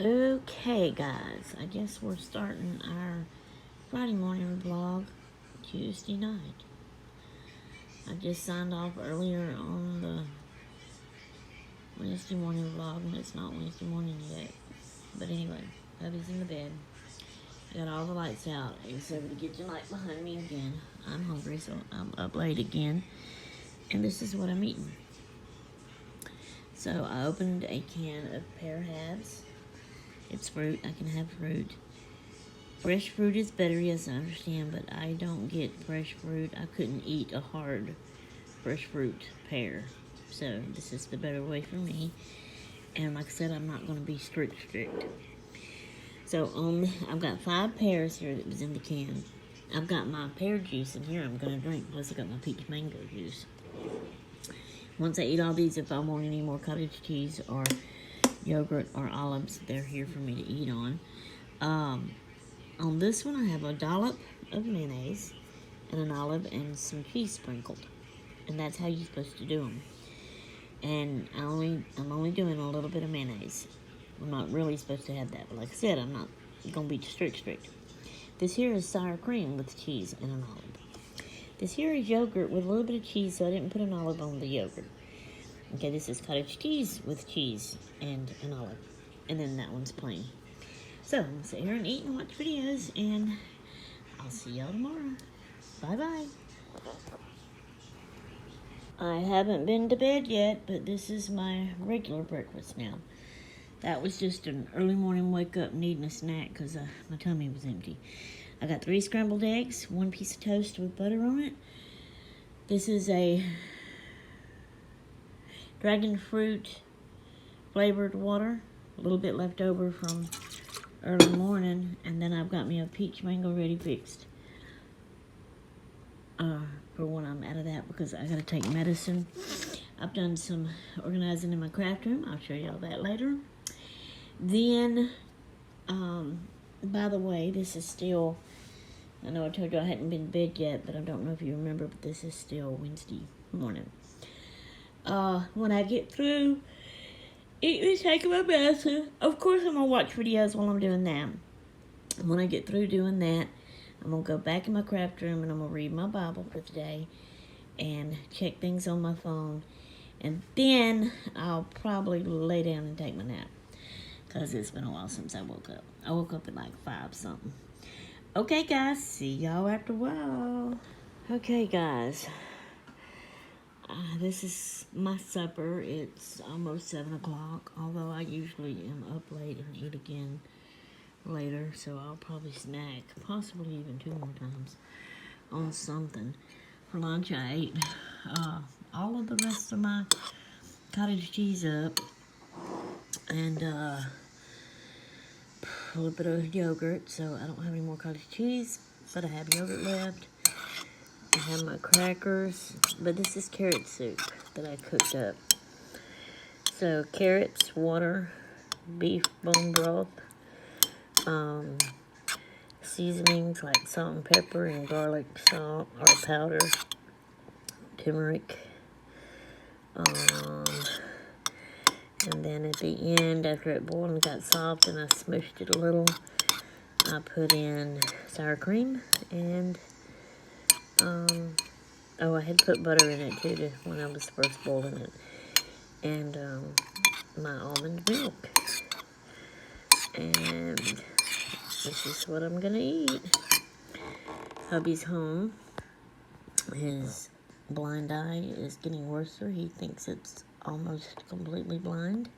Okay, guys, I guess we're starting our Friday morning vlog Tuesday night. I just signed off earlier on the Wednesday morning vlog, and it's not Wednesday morning yet. But anyway, hubby's in the bed. I got all the lights out, except for the kitchen light behind me again. I'm hungry, so I'm up late again. And this is what I'm eating. So I opened a can of pear halves. It's fruit. I can have fruit. Fresh fruit is better, yes, I understand, but I don't get fresh fruit. I couldn't eat a hard fresh fruit pear. So this is the better way for me. And like I said, I'm not going to be strict. So I've got 5 pears here that was in the can. I've got my pear juice in here I'm going to drink, plus I got my peach mango juice. Once I eat all these, if I want any more cottage cheese or yogurt or olives, they're here for me to eat on. On this one, I have a dollop of mayonnaise and an olive and some cheese sprinkled. And that's how you're supposed to do them. And I'm only doing a little bit of mayonnaise. I'm not really supposed to have that, but like I said, I'm not going to be strict. This here is sour cream with cheese and an olive. This here is yogurt with a little bit of cheese, so I didn't put an olive on the yogurt. Okay, this is cottage cheese with cheese and an olive. And then that one's plain. So, I'm going to sit here and eat and watch videos, and I'll see y'all tomorrow. Bye-bye. I haven't been to bed yet, but this is my regular breakfast now. That was just an early morning wake up needing a snack because my tummy was empty. I got 3 scrambled eggs, 1 piece of toast with butter on it. This is a dragon fruit flavored water. A little bit left over from early morning, and then I've got me a peach mango ready fixed for when I'm out of that, because I gotta take medicine. I've done some organizing in my craft room. I'll show y'all that later. Then, by the way, this is still, I know I told you I hadn't been to bed yet, but I don't know if you remember, but this is still Wednesday morning. When I get through eating and taking my medicine, of course I'm going to watch videos while I'm doing that. When I get through doing that, I'm going to go back in my craft room and I'm going to read my Bible for the day and check things on my phone. And then I'll probably lay down and take my nap, because it's been a while since I woke up. I woke up at like 5 something. Okay, guys, see y'all after a while. Okay, guys, this is my supper. It's almost 7 o'clock, although I usually am up late and eat again later, so I'll probably snack, possibly even 2 more times, on something. For lunch, I ate all of the rest of my cottage cheese up, and a little bit of yogurt, so I don't have any more cottage cheese, but I have yogurt left. I have my crackers, but this is carrot soup that I cooked up. So carrots, water, beef bone broth, seasonings like salt and pepper and garlic salt or powder, turmeric, and then at the end, after it boiled and got soft and I smushed it a little, I put in sour cream and, I had put butter in it too when I was first boiling it, and my almond milk. And this is what I'm gonna eat. Hubby's home. His blind eye is getting worse. He thinks it's almost completely blind.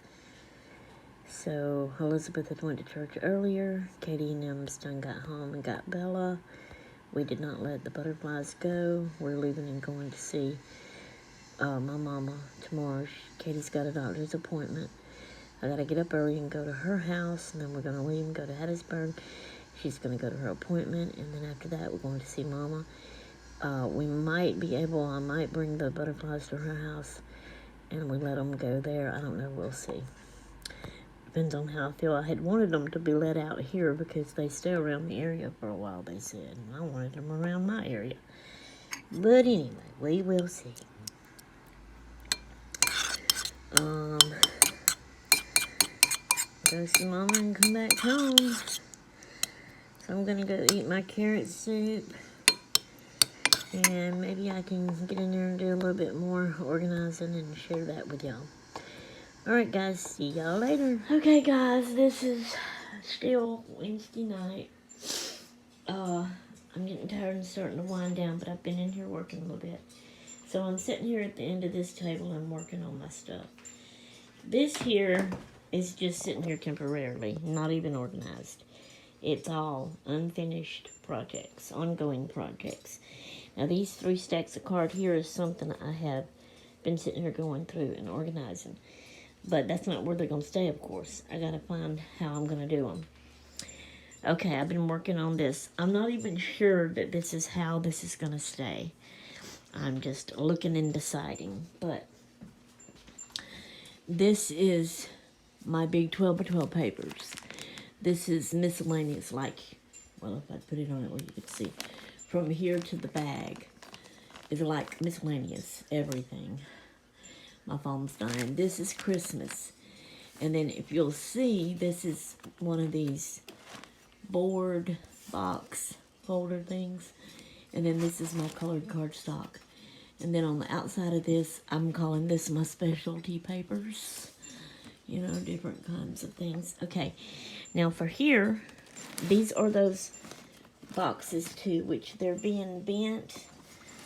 So Elizabeth had went to church earlier. Katie and them done got home and got Bella. We did not let the butterflies go. We're leaving and going to see my mama tomorrow. Katie's got a doctor's appointment. I gotta get up early and go to her house, and then we're gonna leave and go to Hattiesburg. She's gonna go to her appointment, and then after that, we're going to see Mama. We might be able, I might bring the butterflies to her house, and we let them go there. I don't know, we'll see. Depends on how I feel. I had wanted them to be let out here because they stay around the area for a while, they said. And I wanted them around my area. But anyway, we will see. go see Mama and come back home. So I'm gonna go eat my carrot soup. And maybe I can get in there and do a little bit more organizing and share that with y'all. Alright guys, see y'all later. Okay guys, this is still Wednesday night. I'm getting tired and starting to wind down, but I've been in here working a little bit. So I'm sitting here at the end of this table and working on my stuff. This here is just sitting here temporarily, not even organized. It's all unfinished projects, ongoing projects. Now these 3 stacks of card here is something I have been sitting here going through and organizing. But that's not where they're going to stay, of course. I got to find how I'm going to do them. Okay, I've been working on this. I'm not even sure that this is how this is going to stay. I'm just looking and deciding. But this is my big 12 by 12 papers. This is miscellaneous, like, well, if I put it on it, well, you could see. From here to the bag is like miscellaneous, everything. My phone's dying. This is Christmas. And then if you'll see, this is one of these board box folder things. And then this is my colored cardstock. And then on the outside of this, I'm calling this my specialty papers. You know, different kinds of things. Okay, now for here, these are those boxes too, which they're being bent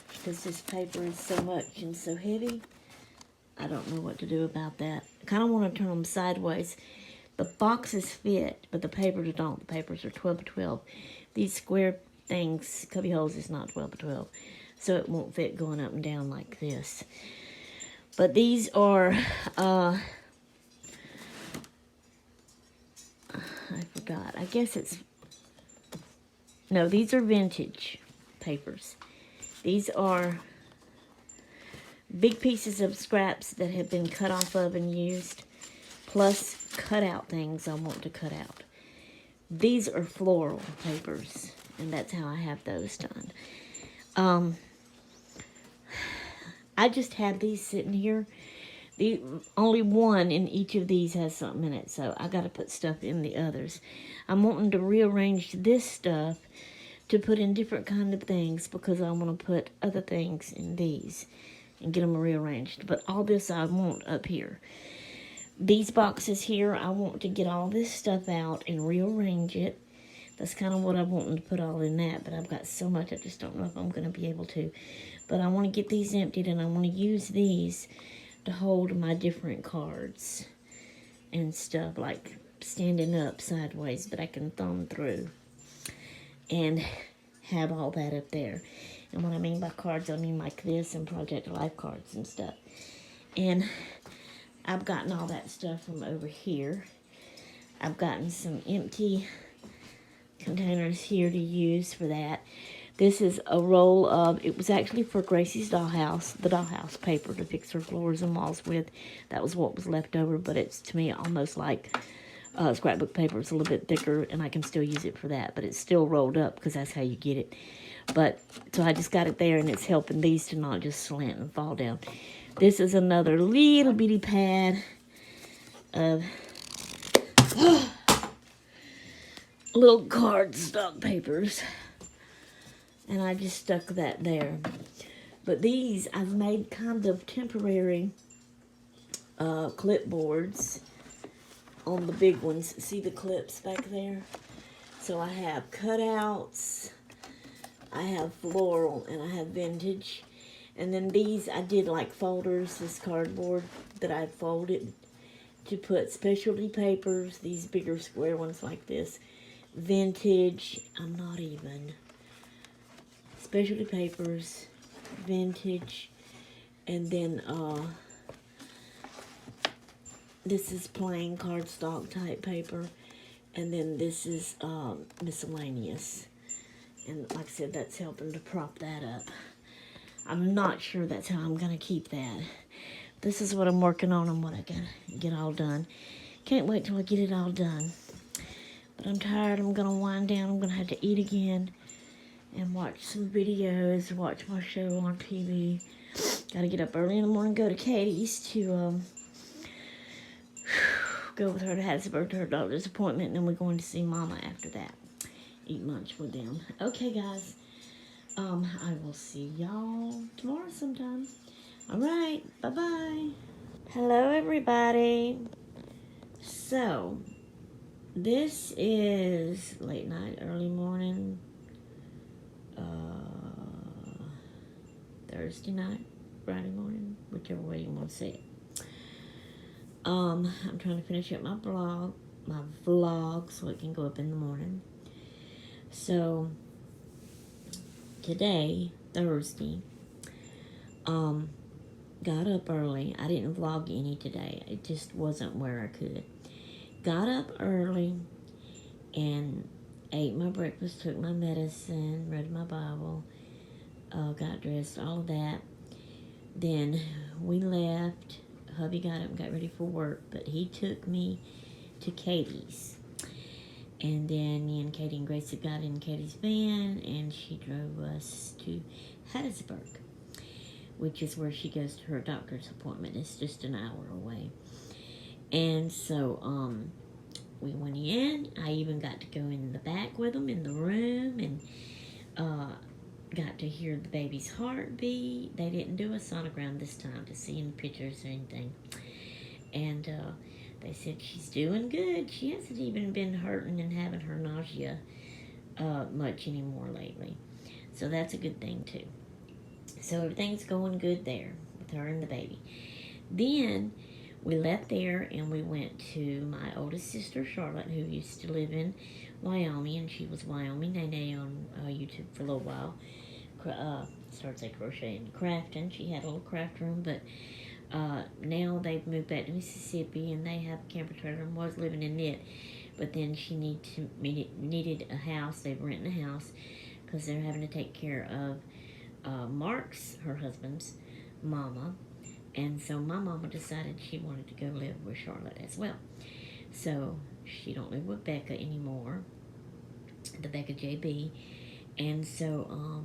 because this paper is so much and so heavy. I don't know what to do about that. I kind of want to turn them sideways. The boxes fit, but the papers don't. The papers are 12 by 12. These square things, cubby holes, is not 12 by 12. So it won't fit going up and down like this. But these are, I forgot. I guess it's, no, these are vintage papers. These are big pieces of scraps that have been cut off of and used, plus cutout things I want to cut out. These are floral papers, and that's how I have those done. I just have these sitting here. Only one in each of these has something in it, so I got to put stuff in the others. I'm wanting to rearrange this stuff to put in different kind of things because I want to put other things in these and get them rearranged. But all this I want up here. These boxes here, I want to get all this stuff out and rearrange it. That's kind of what I want to put all in that, but I've got so much I just don't know if I'm going to be able to. But I want to get these emptied, and I want to use these to hold my different cards and stuff, like standing up sideways, but I can thumb through and have all that up there. And what I mean by cards, I mean like this and Project Life cards and stuff. And I've gotten all that stuff from over here. I've gotten some empty containers here to use for that. This is a roll of, it was actually for Gracie's dollhouse, the dollhouse paper to fix her floors and walls with. That was what was left over, but it's to me almost like scrapbook paper. It's a little bit thicker, and I can still use it for that, but it's still rolled up because that's how you get it. But, so I just got it there, and it's helping these to not just slant and fall down. This is another little bitty pad of little cardstock papers. And I just stuck that there. But these, I've made kind of temporary clipboards on the big ones. See the clips back there? So I have cutouts, I have floral, and I have vintage. And then these, I did like folders, this cardboard that I folded to put specialty papers, these bigger square ones like this. Vintage, I'm not even. Specialty papers, vintage, and then this is plain cardstock type paper, and then this is miscellaneous. And like I said, that's helping to prop that up. I'm not sure that's how I'm going to keep that. This is what I'm working on and what I got to get all done. Can't wait till I get it all done. But I'm tired. I'm going to wind down. I'm going to have to eat again and watch some videos, watch my show on TV. Got to get up early in the morning, go to Katie's to go with her to Hattiesburg to her doctor's appointment, and then we're going to see Mama after that. Eat lunch with them. Okay, guys. I will see y'all tomorrow sometime. All right. Bye-bye. Hello, everybody. So, this is late night, early morning, Thursday night, Friday morning, whichever way you want to say it. I'm trying to finish up my vlog, so it can go up in the morning. So, today, Thursday, got up early. I didn't vlog any today. It just wasn't where I could. Got up early and ate my breakfast, took my medicine, read my Bible, got dressed, all of that. Then we left. Hubby got up and got ready for work, but he took me to Katie's. And then me and Katie and Gracie got in Katie's van, and she drove us to Hattiesburg, which is where she goes to her doctor's appointment. It's just an hour away. And so, we went in. I even got to go in the back with them in the room, and got to hear the baby's heartbeat. They didn't do a sonogram this time to see any pictures or anything. And they said she's doing good. She hasn't even been hurting and having her nausea much anymore lately. So that's a good thing, too. So everything's going good there with her and the baby. Then we left there and we went to my oldest sister, Charlotte, who used to live in Wyoming, and she was Wyoming Nene on YouTube for a little while. Started to crochet and crafting. She had a little craft room, but now they've moved back to Mississippi, and they have a camper trailer and was living in it. But then she needed a house. They were renting a house because they're having to take care of Mark's, her husband's, mama. And so my mama decided she wanted to go live with Charlotte as well. So she don't live with Becca anymore, the Becca JB. And so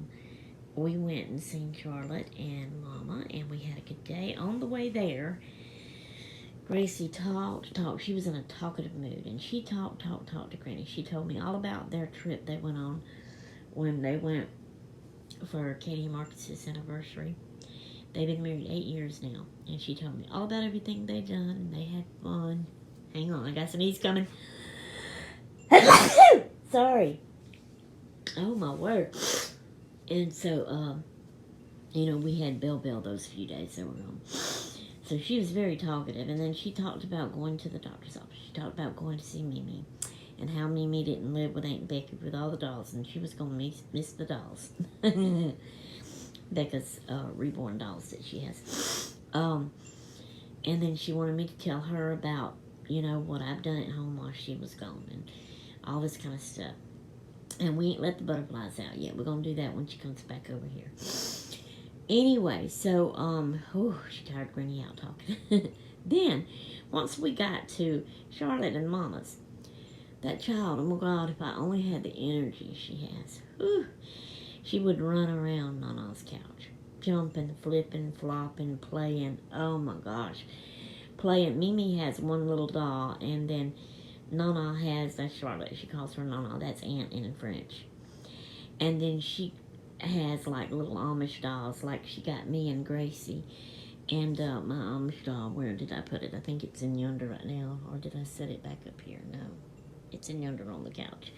we went and seen Charlotte and Mama, and we had a good day. On the way there, Gracie talked. She was in a talkative mood, and she talked to Granny. She told me all about their trip they went on when they went for Katie and Marcus's anniversary. They've been married 8 years now, and she told me all about everything they've done, and they had fun. Hang on, I got some sneeze coming. Sorry. Oh, my word. And so, we had Bell those few days they were gone. So she was very talkative, and then she talked about going to the doctor's office. She talked about going to see Mimi, and how Mimi didn't live with Aunt Becky with all the dolls, and she was going to miss the dolls. Becca's reborn dolls that she has. And then she wanted me to tell her about, what I've done at home while she was gone, and all this kind of stuff. And we ain't let the butterflies out yet. We're going to do that when she comes back over here. Anyway, so, she tired Granny out talking. Then, once we got to Charlotte and Mama's, that child, oh my God, if I only had the energy she has. Whew, she would run around Nana's couch, jumping, flipping, flopping, playing. Oh my gosh. Playing. Mimi has one little doll, and then Nana has, that's Charlotte, she calls her Nana, that's aunt in French. And then she has like little Amish dolls, like she got me and Gracie. And my Amish doll, where did I put it? I think it's in yonder right now, or did I set it back up here? No, it's in yonder on the couch.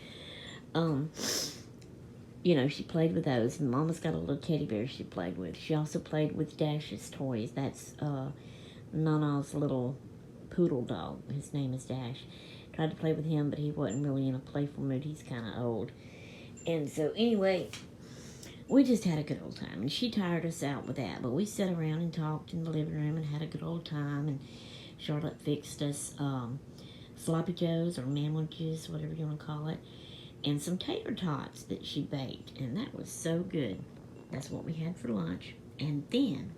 She played with those. And Mama's got a little teddy bear she played with. She also played with Dash's toys. That's Nana's little poodle dog. His name is Dash. Tried to play with him, but he wasn't really in a playful mood. He's kind of old. And so, anyway, we just had a good old time. And she tired us out with that. But we sat around and talked in the living room and had a good old time. And Charlotte fixed us sloppy joes or manwiches, whatever you want to call it. And some tater tots that she baked. And that was so good. That's what we had for lunch. And then,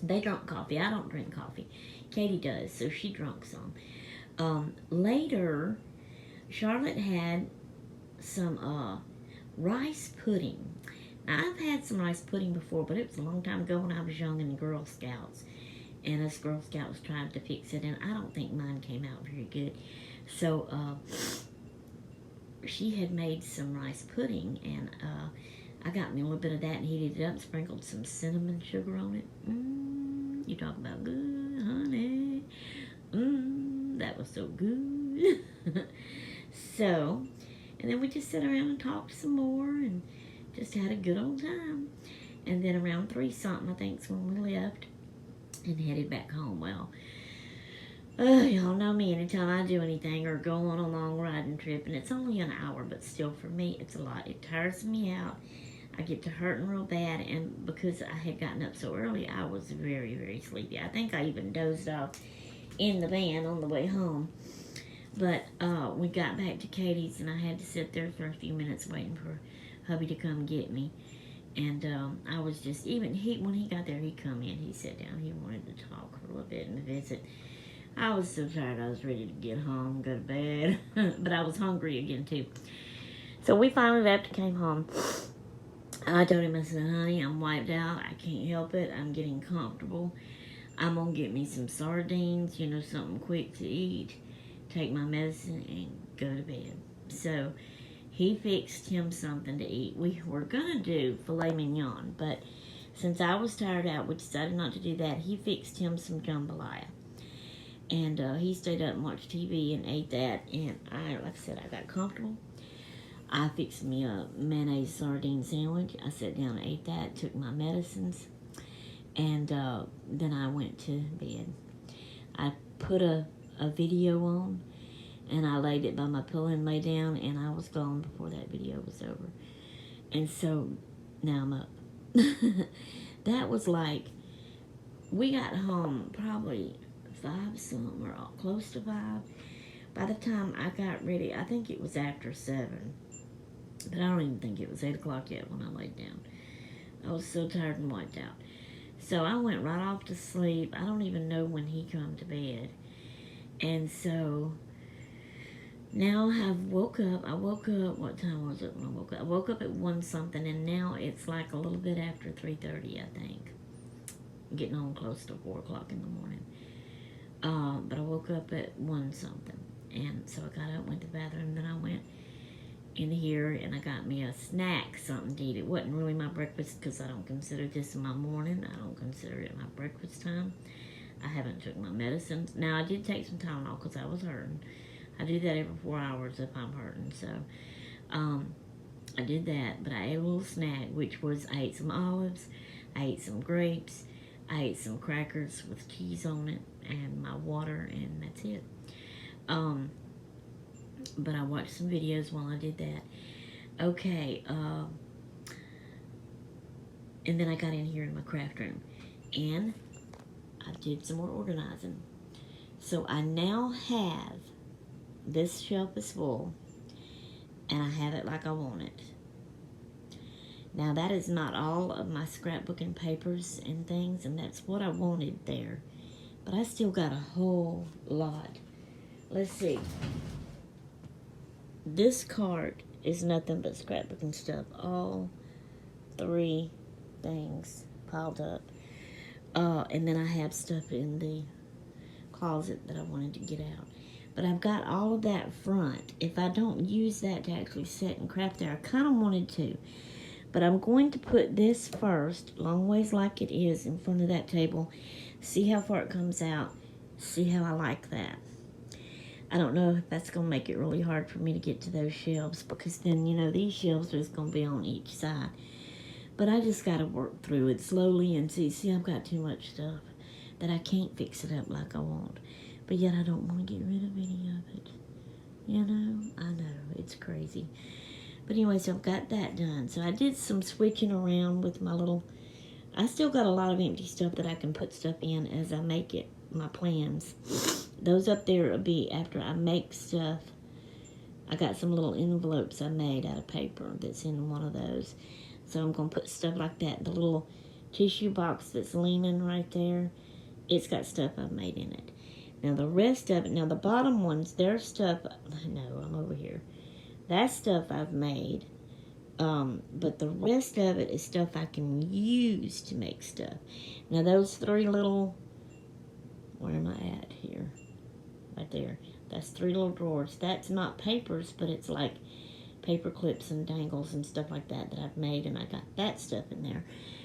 they drank coffee. I don't drink coffee. Katie does, so she drank some. Later, Charlotte had some rice pudding. Now, I've had some rice pudding before, but it was a long time ago when I was young in the Girl Scouts. and us Girl Scouts tried to fix it, and I don't think mine came out very good. So she had made some rice pudding, and I got me a little bit of that and heated it up, sprinkled some cinnamon sugar on it. You talk about good, honey. That was so good. So, and then we just sat around and talked some more and just had a good old time. And then around 3 something, I think, is when we left and headed back home. Well, y'all know me. Anytime I do anything or go on a long riding trip, and it's only an hour, but still for me, it's a lot. It tires me out. I get to hurting real bad, and because I had gotten up so early, I was very, very sleepy. I think I even dozed off in the van on the way home. But we got back to Katie's, and I had to sit there for a few minutes waiting for hubby to come get me. And I was just, when he got there, he come in, he sat down, he wanted to talk for a little bit and visit. I was so tired, I was ready to get home, go to bed, but I was hungry again too. So we finally left and came home. I told him, I said, honey, I'm wiped out, I can't help it, I'm getting comfortable. I'm going to get me some sardines, something quick to eat, take my medicine, and go to bed. So he fixed him something to eat. We were going to do filet mignon, but since I was tired out, we decided not to do that. He fixed him some jambalaya. And he stayed up and watched TV and ate that. And like I said, I got comfortable. I fixed me a mayonnaise sardine sandwich. I sat down and ate that, took my medicines, and then I went to bed. I put a video on, and I laid it by my pillow and lay down, and I was gone before that video was over. And so now I'm up. That was like, we got home probably 5 something or close to 5. By the time I got ready, I think it was after 7. But I don't even think it was 8 o'clock yet when I laid down. I was so tired and wiped out. So I went right off to sleep. I don't even know when he come to bed. And so now I woke up. What time was it when I woke up? I woke up at 1 something, and now it's like a little bit after 3:30, I think. Getting on close to 4 o'clock in the morning. But I woke up at 1 something. And so I got up, went to the bathroom, then I went in here and I got me a snack, something to eat. It wasn't really my breakfast because I don't consider this my morning. I don't consider it my breakfast time. I haven't took my medicines. Now, I did take some Tylenol because I was hurting. I do that every 4 hours if I'm hurting. So, I did that. But I ate a little snack, which was I ate some olives, I ate some grapes, I ate some crackers with cheese on it, and my water, and that's it. But I watched some videos while I did that. Okay, and then I got in here in my craft room, and I did some more organizing. So I now have, this shelf is full, and I have it like I want it. Now that is not all of my scrapbooking papers and things, and that's what I wanted there. But I still got a whole lot. Let's see. This cart is nothing but scrapbooking stuff. All 3 things piled up. And then I have stuff in the closet that I wanted to get out. But I've got all of that front. If I don't use that to actually set and craft there, I kind of wanted to. But I'm going to put this first, long ways like it is, in front of that table. See how far it comes out. See how I like that. I don't know if that's going to make it really hard for me to get to those shelves, because then, these shelves are just going to be on each side. But I just got to work through it slowly and see, I've got too much stuff that I can't fix it up like I want. But yet I don't want to get rid of any of it. I know, it's crazy. But anyway, so I've got that done. So I did some switching around with my little, I still got a lot of empty stuff that I can put stuff in as I make it, my plans. Those up there will be after I make stuff. I got some little envelopes I made out of paper that's in one of those. So I'm going to put stuff like that. The little tissue box that's leaning right there, it's got stuff I've made in it. Now the rest of it, now the bottom ones, there's stuff, no, I'm over here. That's stuff I've made. But the rest of it is stuff I can use to make stuff. Now those 3 little Where am I at here? Right there. That's 3 little drawers. That's not papers, but it's like paper clips and dangles and stuff like that I've made, and I got that stuff in there.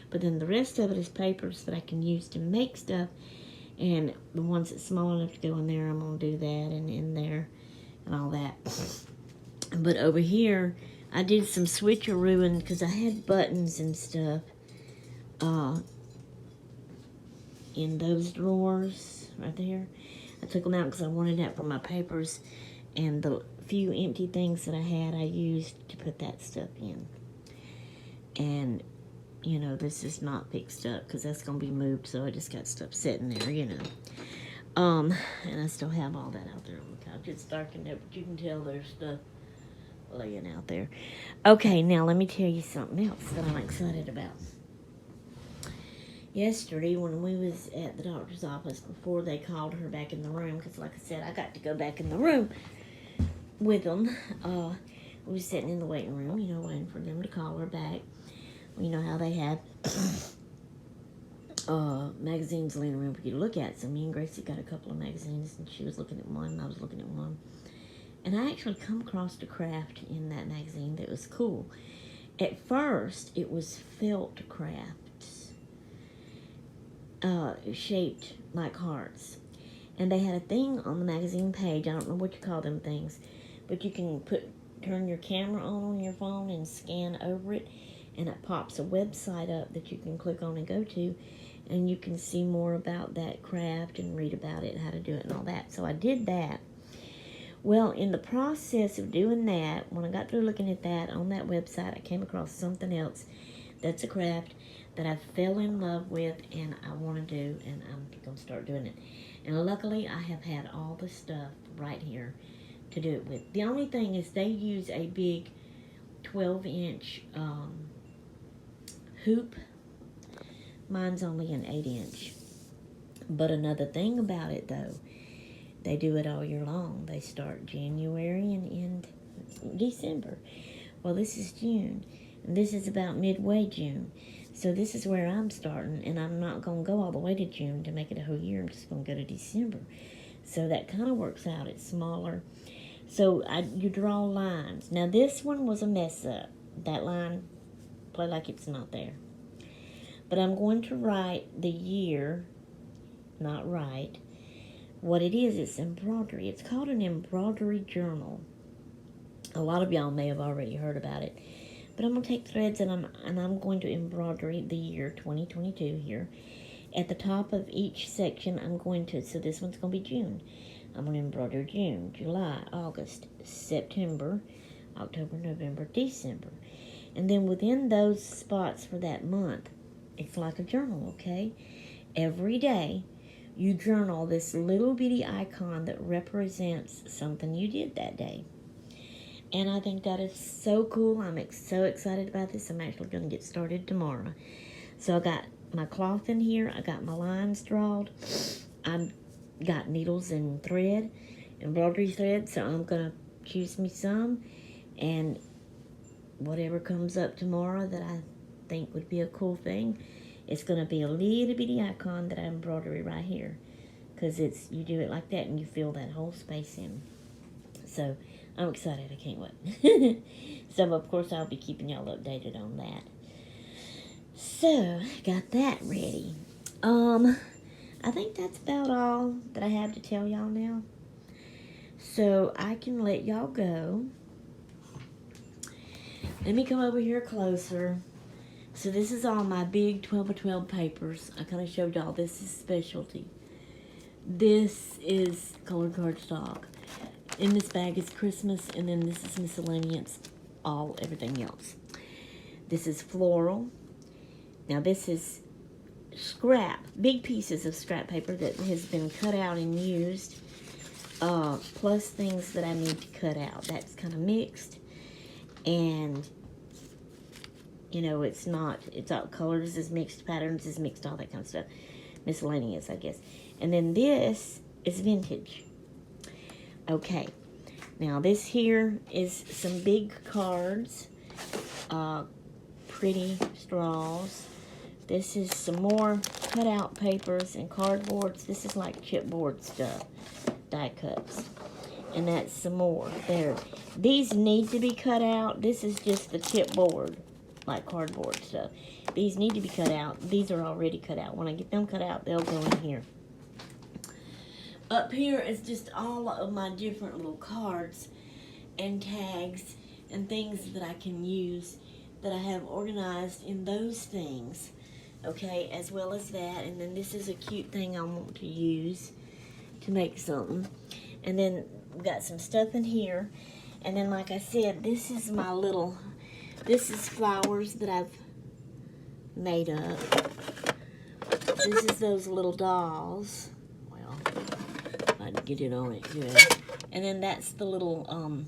But then the rest of it is papers that I can use to make stuff, and the ones that's small enough to go in there, I'm going to do that, and in there, and all that. But over here, I did some switcherooing, because I had buttons and stuff in those drawers right there. I took them out because I wanted that for my papers, and the few empty things that I had, I used to put that stuff in. And, you know, this is not fixed up because that's going to be moved, so I just got stuff sitting there, you know. And I still have all that out there on the couch. It's darkened up, but you can tell there's stuff laying out there. Okay, now let me tell you something else that I'm excited about. Yesterday, when we was at the doctor's office, before they called her back in the room, because like I said, I got to go back in the room with them. We was sitting in the waiting room, you know, waiting for them to call her back. Well, you know how they have magazines laying around for you to look at. So me and Gracie got a couple of magazines, and she was looking at one, and I was looking at one. And I actually come across a craft in that magazine that was cool. At first, it was felt crafts, shaped like hearts. And they had a thing on the magazine page, I don't know what you call them things, but you can turn your camera on your phone and scan over it, and it pops a website up that you can click on and go to, and you can see more about that craft and read about it, how to do it and all that. So I did that. Well, in the process of doing that, when I got through looking at that on that website, I came across something else that's a craft that I fell in love with and I want to do, and I'm going to start doing it. And luckily, I have had all the stuff right here to do it with. The only thing is they use a big 12-inch hoop. Mine's only an 8-inch. But another thing about it, though, they do it all year long. They start January and end December. Well, this is June, and this is about midway June. So this is where I'm starting, and I'm not going to go all the way to June to make it a whole year. I'm just going to go to December. So that kind of works out. It's smaller. So you draw lines. Now, this one was a mess up. That line, play like it's not there. But I'm going to write the year, not write. What it is, it's embroidery. It's called an embroidery journal. A lot of y'all may have already heard about it. But I'm going to take threads and I'm going to embroidery the year 2022 here. At the top of each section, I'm going to, so this one's going to be June. I'm going to embroider June, July, August, September, October, November, December. And then within those spots for that month, it's like a journal, okay? Every day, you journal this little bitty icon that represents something you did that day. And I think that is so cool. I'm so excited about this. I'm actually going to get started tomorrow. So I got my cloth in here. I got my lines drawn. I've got needles and thread, embroidery thread. So I'm going to choose me some. And whatever comes up tomorrow that I think would be a cool thing, it's going to be a little bitty icon that I embroidery right here. Because you do it like that and you fill that whole space in. So I'm excited. I can't wait. So, of course, I'll be keeping y'all updated on that. So, got that ready. I think that's about all that I have to tell y'all now. So, I can let y'all go. Let me come over here closer. So, this is all my big 12x12 papers. I kind of showed y'all this is specialty. This is colored cardstock. In this bag is Christmas, and then this is miscellaneous, everything else. This is floral. Now this is scrap, big pieces of scrap paper that has been cut out and used, plus things that I need to cut out. That's kind of mixed, and you know, it's all colors is mixed, patterns is mixed, all that kind of stuff. Miscellaneous, I guess. And then this is vintage. Okay, now this here is some big cards, pretty straws, This is some more cutout papers and cardboards. This is like chipboard stuff, die cuts. And that's some more there. These need to be cut out. This is just the chipboard, like cardboard stuff. These need to be cut out. These are already cut out. When I get them cut out, they'll go in here. Up here is just all of my different little cards and tags and things that I can use that I have organized in those things. Okay, as well as that. And then this is a cute thing I want to use to make something. And then we've got some stuff in here. And then, like I said, this is my little, this is flowers that I've made up. This is those little dolls. Well, if I can get it on it good. And then that's the little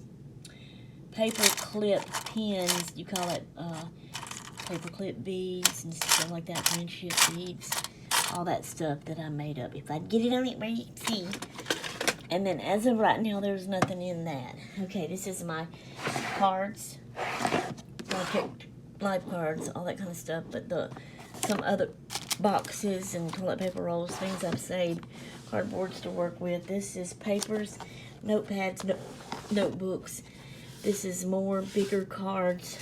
paper clip pins. You call it paper clip beads and stuff like that. Friendship beads. All that stuff that I made up. If I get it on it where you can see. And then as of right now, there's nothing in that. Okay, this is my cards. My life cards, all that kind of stuff. But some other boxes and toilet paper rolls, things I've saved, cardboards to work with. This is papers, notepads, notebooks. This is more bigger cards.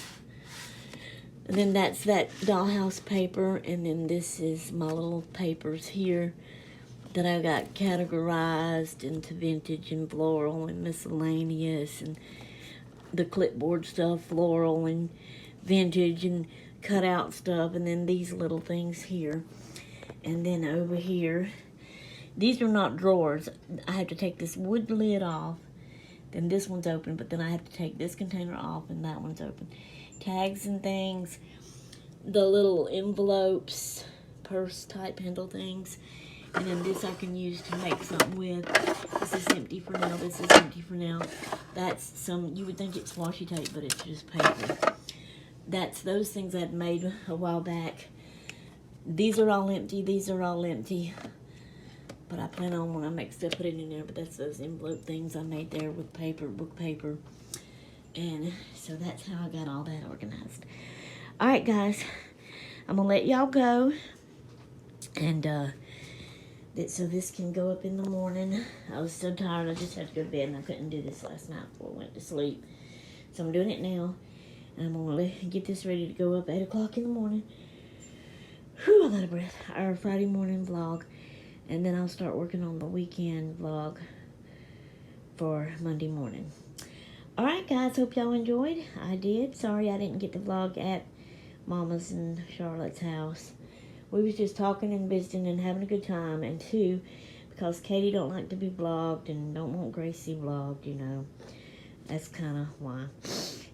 And then that's that dollhouse paper. And then this is my little papers here that I got categorized into vintage and floral and miscellaneous, and the clipboard stuff, floral and vintage and cutout stuff, and then these little things here. And then over here, these are not drawers. I have to take this wood lid off, then this one's open, but then I have to take this container off and that one's open. Tags and things, the little envelopes, purse type handle things. And then this I can use to make something with. This is empty for now. This is empty for now. That's some, you would think it's washi tape, but it's just paper. That's those things I'd made a while back. These are all empty. These are all empty. But I plan on when I make stuff, put it in there. But that's those envelope things I made there with paper, book paper. And so that's how I got all that organized. All right, guys. I'm going to let y'all go. And, so this can go up in the morning. I was so tired, I just had to go to bed, and I couldn't do this last night before I went to sleep. So I'm doing it now, and I'm going to get this ready to go up 8 o'clock in the morning. Whew, I'm out of breath. Our Friday morning vlog, and then I'll start working on the weekend vlog for Monday morning. Alright, guys, hope y'all enjoyed. I did. Sorry I didn't get to vlog at Mama's and Charlotte's house. We was just talking and visiting and having a good time. And two, because Katie don't like to be vlogged and don't want Gracie vlogged, you know. That's kind of why.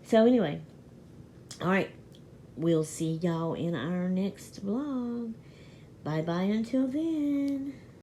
So anyway, alright, we'll see y'all in our next vlog. Bye-bye until then.